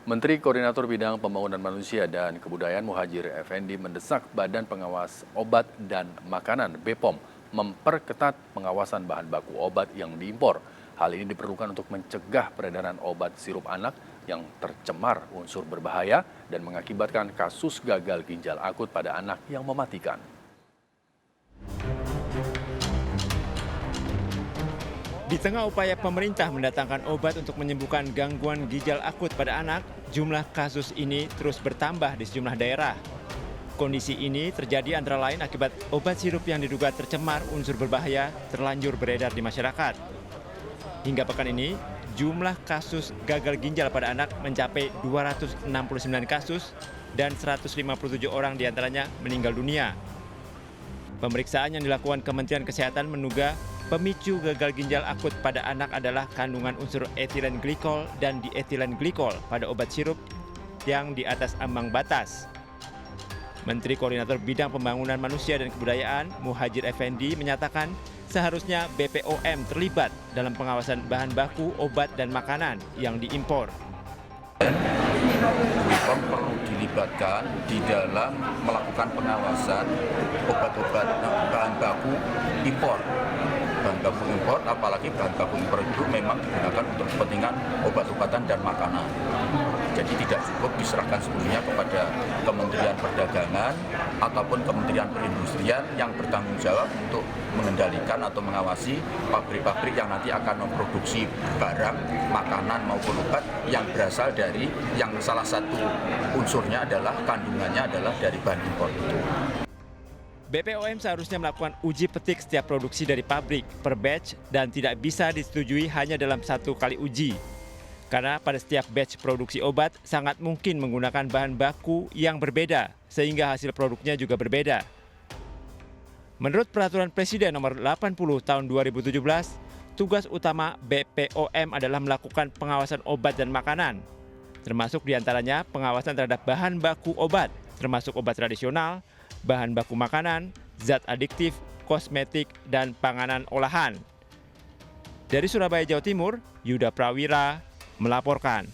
Menteri Koordinator Bidang Pembangunan Manusia dan Kebudayaan Muhadjir Effendi mendesak Badan Pengawas Obat dan Makanan (BPOM) memperketat pengawasan bahan baku obat yang diimpor. Hal ini diperlukan untuk mencegah peredaran obat sirup anak yang tercemar unsur berbahaya dan mengakibatkan kasus gagal ginjal akut pada anak yang mematikan. Di tengah upaya pemerintah mendatangkan obat untuk menyembuhkan gangguan ginjal akut pada anak, jumlah kasus ini terus bertambah di sejumlah daerah. Kondisi ini terjadi antara lain akibat obat sirup yang diduga tercemar unsur berbahaya terlanjur beredar di masyarakat. Hingga pekan ini, jumlah kasus gagal ginjal pada anak mencapai 269 kasus dan 157 orang diantaranya meninggal dunia. Pemeriksaan yang dilakukan Kementerian Kesehatan menduga pemicu gagal ginjal akut pada anak adalah kandungan unsur etilen glikol dan dietilen glikol pada obat sirup yang di atas ambang batas. Menteri Koordinator Bidang Pembangunan Manusia dan Kebudayaan Muhadjir Effendi menyatakan seharusnya BPOM terlibat dalam pengawasan bahan baku obat dan makanan yang diimpor. BPOM perlu dilibatkan di dalam melakukan pengawasan obat-obat bahan baku impor. Bahan baku impor, apalagi bahan baku impor itu memang digunakan untuk kepentingan obat-obatan dan makanan. Jadi tidak cukup diserahkan sepenuhnya kepada Kementerian Perdagangan ataupun Kementerian Perindustrian yang bertanggung jawab untuk mengendalikan atau mengawasi pabrik-pabrik yang nanti akan memproduksi barang, makanan maupun obat yang berasal dari yang salah satu unsurnya adalah kandungannya adalah dari bahan impor itu. BPOM seharusnya melakukan uji petik setiap produksi dari pabrik per batch dan tidak bisa disetujui hanya dalam satu kali uji. Karena pada setiap batch produksi obat sangat mungkin menggunakan bahan baku yang berbeda sehingga hasil produknya juga berbeda. Menurut Peraturan Presiden Nomor 80 Tahun 2017, tugas utama BPOM adalah melakukan pengawasan obat dan makanan, termasuk diantaranya pengawasan terhadap bahan baku obat, termasuk obat tradisional, bahan baku makanan, zat adiktif, kosmetik, dan panganan olahan. Dari Surabaya, Jawa Timur, Yuda Prawira melaporkan.